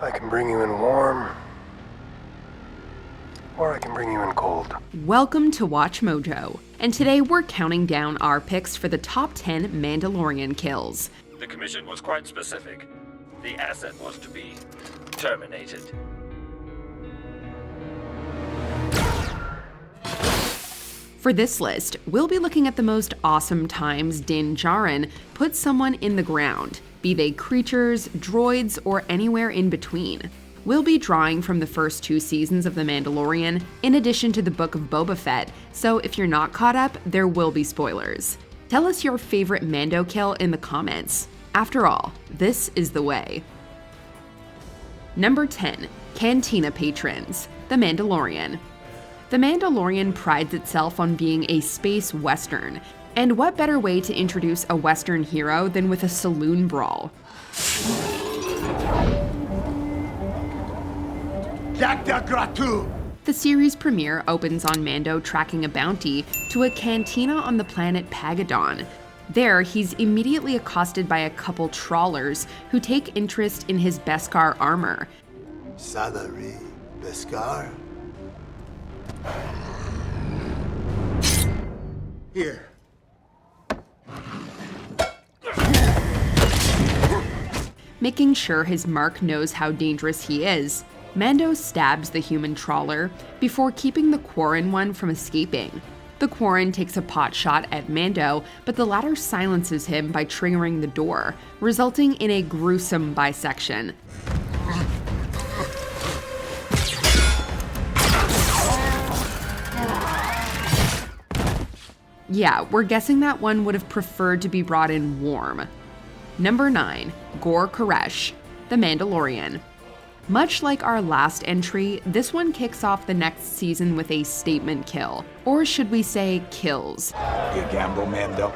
I can bring you in warm, or I can bring you in cold. Welcome to WatchMojo, and today we're counting down our picks for the top 10 Mandalorian kills. The commission was quite specific. The asset was to be terminated. For this list, we'll be looking at the most awesome times Din Djarin put someone in the ground, be they creatures, droids, or anywhere in between. We'll be drawing from the first 2 seasons of The Mandalorian, in addition to the Book of Boba Fett, so if you're not caught up, there will be spoilers. Tell us your favorite Mando kill in the comments. After all, this is the way. Number 10. Cantina Patrons, The Mandalorian. The Mandalorian prides itself on being a space western, and what better way to introduce a western hero than with a saloon brawl? The series premiere opens on Mando tracking a bounty to a cantina on the planet Pagadon. There, he's immediately accosted by a couple trawlers who take interest in his Beskar armor. Salary, Beskar? Here. Making sure his mark knows how dangerous he is, Mando stabs the human trawler before keeping the Quarren one from escaping. The Quarren takes a pot shot at Mando, but the latter silences him by triggering the door, resulting in a gruesome bisection. Yeah, we're guessing that one would have preferred to be brought in warm. Number 9. Gor Koresh, The Mandalorian. Much like our last entry, this one kicks off the next season with a statement kill. Or should we say kills? You gamble, Mando?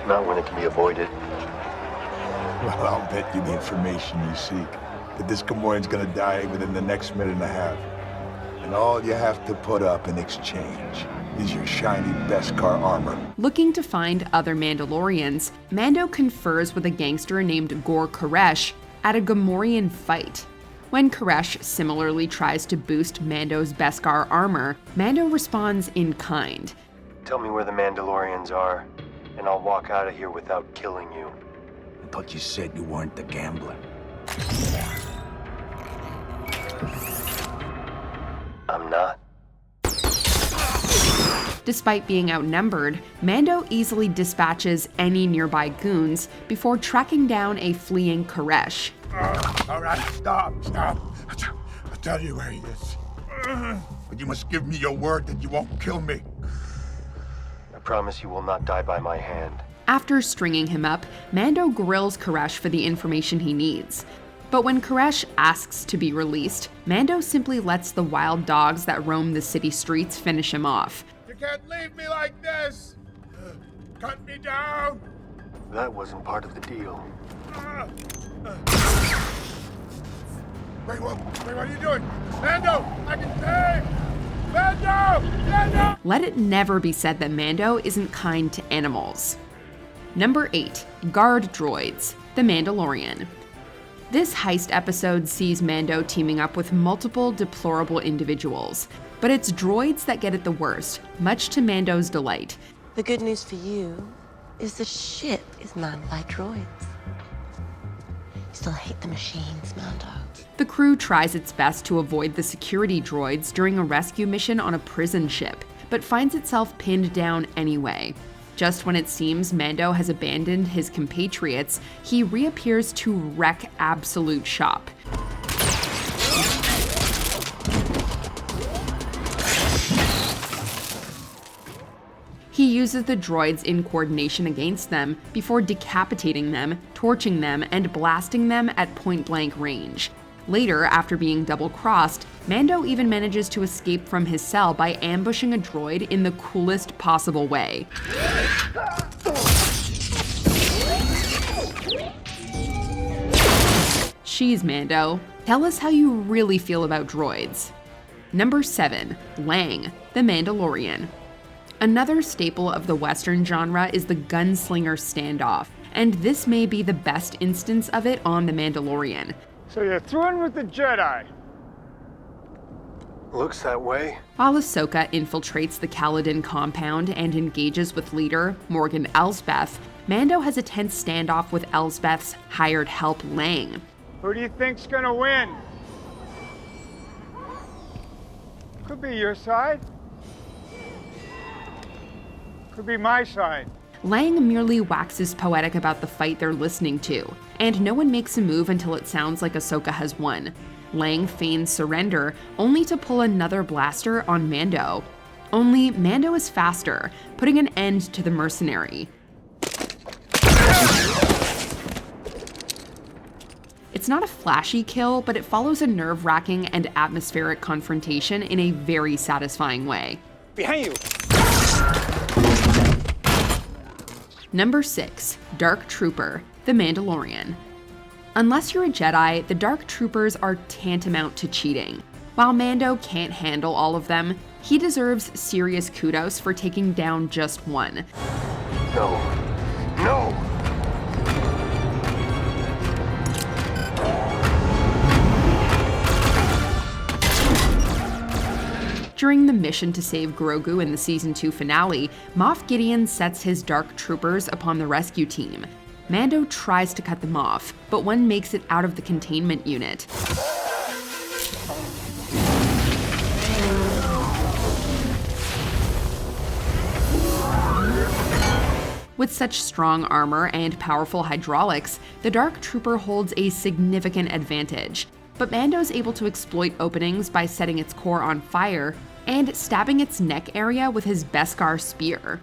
Not when it can be avoided. Well, I'll bet you the information you seek. That this Gamorrean's gonna die within the next minute and a half. And all you have to put up in exchange is your shiny Beskar armor. Looking to find other Mandalorians, Mando confers with a gangster named Gor Koresh at a Gamorrean fight. When Koresh similarly tries to boost Mando's Beskar armor, Mando responds in kind. Tell me where the Mandalorians are, and I'll walk out of here without killing you. I thought you said you weren't the gambler. I'm not. Despite being outnumbered, Mando easily dispatches any nearby goons before tracking down a fleeing Koresh. All right, stop. I'll tell you where he is. But you must give me your word that you won't kill me. I promise you will not die by my hand. After stringing him up, Mando grills Koresh for the information he needs. But when Koresh asks to be released, Mando simply lets the wild dogs that roam the city streets finish him off. You can't leave me like this! Cut me down! That wasn't part of the deal. Wait, what are you doing? Mando! I can pay! Mando! Let it never be said that Mando isn't kind to animals. Number 8. Guard Droids, The Mandalorian. This heist episode sees Mando teaming up with multiple deplorable individuals, but it's droids that get it the worst, much to Mando's delight. The good news for you is the ship is manned by droids. You still hate the machines, Mando. The crew tries its best to avoid the security droids during a rescue mission on a prison ship, but finds itself pinned down anyway. Just when it seems Mando has abandoned his compatriots, he reappears to wreck absolute shop. He uses the droids in coordination against them before decapitating them, torching them, and blasting them at point-blank range. Later, after being double-crossed, Mando even manages to escape from his cell by ambushing a droid in the coolest possible way. Sheesh, Mando. Tell us how you really feel about droids. Number 7. Lang, The Mandalorian. Another staple of the Western genre is the gunslinger standoff, and this may be the best instance of it on The Mandalorian. So you're through with the Jedi? Looks that way. While Ahsoka infiltrates the Caladan compound and engages with leader Morgan Elsbeth, Mando has a tense standoff with Elsbeth's hired help Lang. Who do you think's gonna win? Could be your side. Could be my side. Lang merely waxes poetic about the fight they're listening to, and no one makes a move until it sounds like Ahsoka has won. Lang feigns surrender, only to pull another blaster on Mando. Only Mando is faster, putting an end to the mercenary. It's not a flashy kill, but it follows a nerve-wracking and atmospheric confrontation in a very satisfying way. Behind you! Number 6. Dark Trooper, The Mandalorian. Unless you're a Jedi, the Dark Troopers are tantamount to cheating. While Mando can't handle all of them, he deserves serious kudos for taking down just one. No. No! During the mission to save Grogu in the Season 2 finale, Moff Gideon sets his Dark Troopers upon the rescue team. Mando tries to cut them off, but one makes it out of the containment unit. With such strong armor and powerful hydraulics, the Dark Trooper holds a significant advantage. But Mando's able to exploit openings by setting its core on fire and stabbing its neck area with his Beskar spear.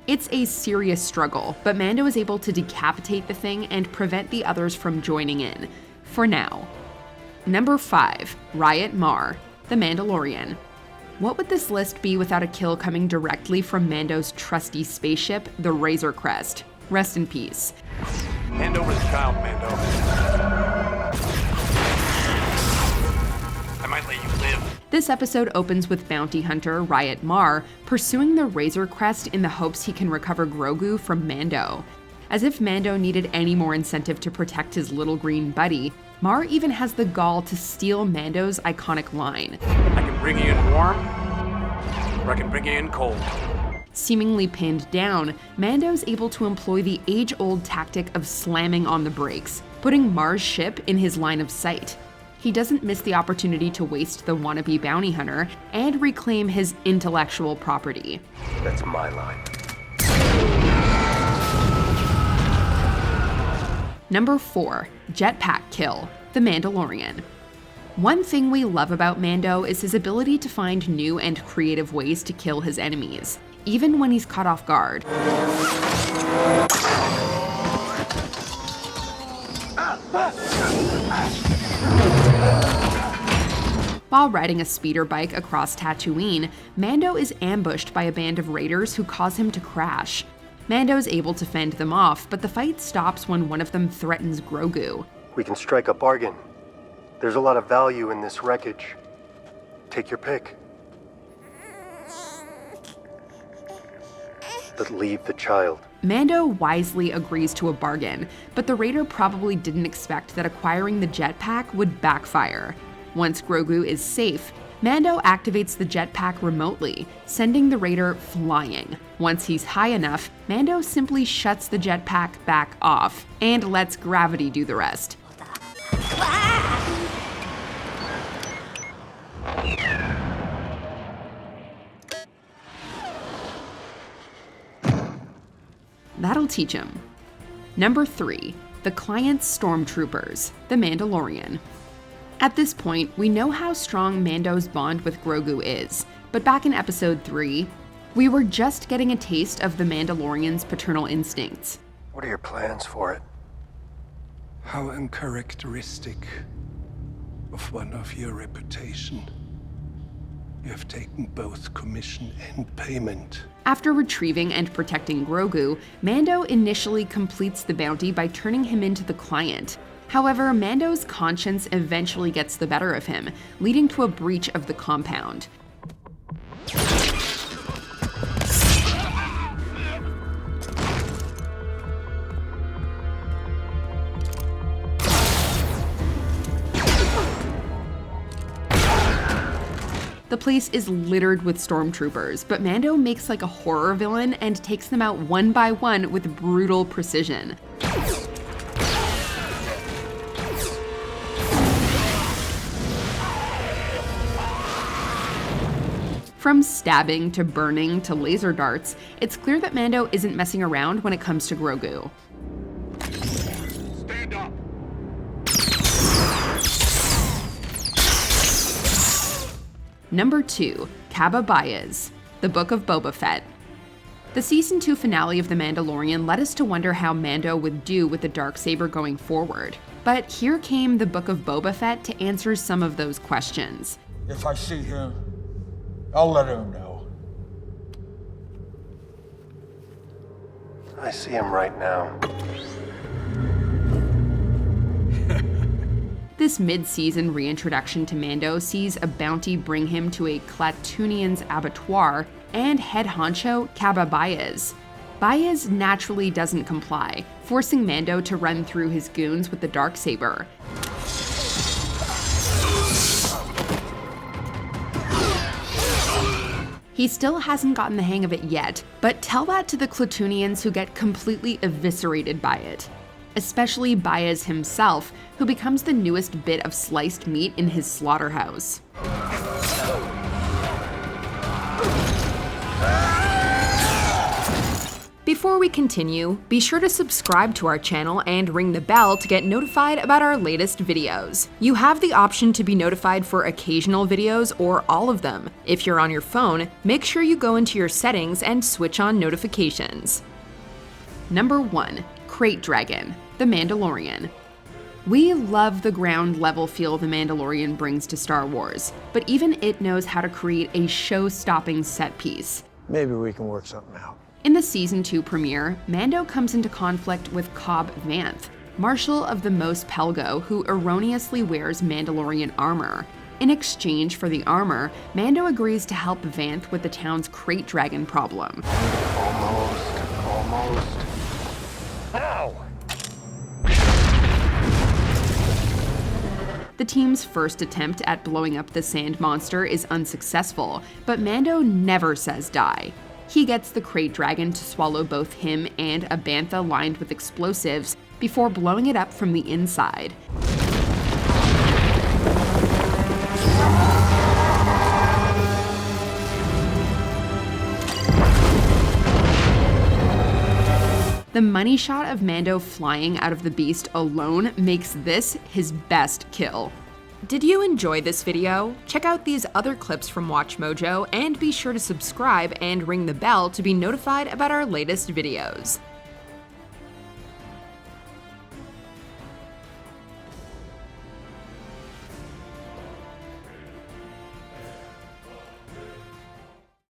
It's a serious struggle, but Mando is able to decapitate the thing and prevent the others from joining in. For now. Number 5. Riot Mar, The Mandalorian. What would this list be without a kill coming directly from Mando's trusty spaceship, the Razor Crest? Rest in peace. Hand over the child, Mando. I might let you live. This episode opens with bounty hunter Riot Mar pursuing the Razor Crest in the hopes he can recover Grogu from Mando. As if Mando needed any more incentive to protect his little green buddy, Mar even has the gall to steal Mando's iconic line. I can bring you in warm, or I can bring you in cold. Seemingly pinned down, Mando's able to employ the age-old tactic of slamming on the brakes, putting Mar's ship in his line of sight. He doesn't miss the opportunity to waste the wannabe bounty hunter and reclaim his intellectual property. That's my line. Number 4. Jetpack Kill, The Mandalorian. One thing we love about Mando is his ability to find new and creative ways to kill his enemies, even when he's caught off guard. While riding a speeder bike across Tatooine, Mando is ambushed by a band of raiders who cause him to crash. Mando's able to fend them off, but the fight stops when one of them threatens Grogu. We can strike a bargain. There's a lot of value in this wreckage. Take your pick. But leave the child. Mando wisely agrees to a bargain, but the raider probably didn't expect that acquiring the jetpack would backfire. Once Grogu is safe, Mando activates the jetpack remotely, sending the raider flying. Once he's high enough, Mando simply shuts the jetpack back off and lets gravity do the rest. That'll teach him. Number 3. The Client's Stormtroopers, The Mandalorian. At this point, we know how strong Mando's bond with Grogu is, but back in Episode 3, we were just getting a taste of the Mandalorian's paternal instincts. What are your plans for it? How uncharacteristic of one of your reputation. You have taken both commission and payment. After retrieving and protecting Grogu, Mando initially completes the bounty by turning him into the Client. However, Mando's conscience eventually gets the better of him, leading to a breach of the compound. The place is littered with stormtroopers, but Mando makes like a horror villain and takes them out one by one with brutal precision. From stabbing to burning to laser darts, it's clear that Mando isn't messing around when it comes to Grogu. Stand up. Number 2, Kaba Baiz, The Book of Boba Fett. The Season 2 finale of The Mandalorian led us to wonder how Mando would do with the Darksaber going forward. But here came The Book of Boba Fett to answer some of those questions. If I see him, I'll let him know. I see him right now. This mid-season reintroduction to Mando sees a bounty bring him to a Klatooinian's abattoir and head honcho Kaba Baiz. Baiz naturally doesn't comply, forcing Mando to run through his goons with the Darksaber. He still hasn't gotten the hang of it yet, but tell that to the Klatooinians who get completely eviscerated by it. Especially Baiz himself, who becomes the newest bit of sliced meat in his slaughterhouse. Before we continue, be sure to subscribe to our channel and ring the bell to get notified about our latest videos. You have the option to be notified for occasional videos or all of them. If you're on your phone, make sure you go into your settings and switch on notifications. Number 1, Crate Dragon, The Mandalorian. We love the ground level feel The Mandalorian brings to Star Wars, but even it knows how to create a show-stopping set piece. Maybe we can work something out. In the Season 2 premiere, Mando comes into conflict with Cobb Vanth, Marshal of the Mos Pelgo, who erroneously wears Mandalorian armor. In exchange for the armor, Mando agrees to help Vanth with the town's crate dragon problem. Almost. Ow! The team's first attempt at blowing up the sand monster is unsuccessful, but Mando never says die. He gets the crate dragon to swallow both him and a bantha lined with explosives before blowing it up from the inside. The money shot of Mando flying out of the beast alone makes this his best kill. Did you enjoy this video? Check out these other clips from WatchMojo and be sure to subscribe and ring the bell to be notified about our latest videos.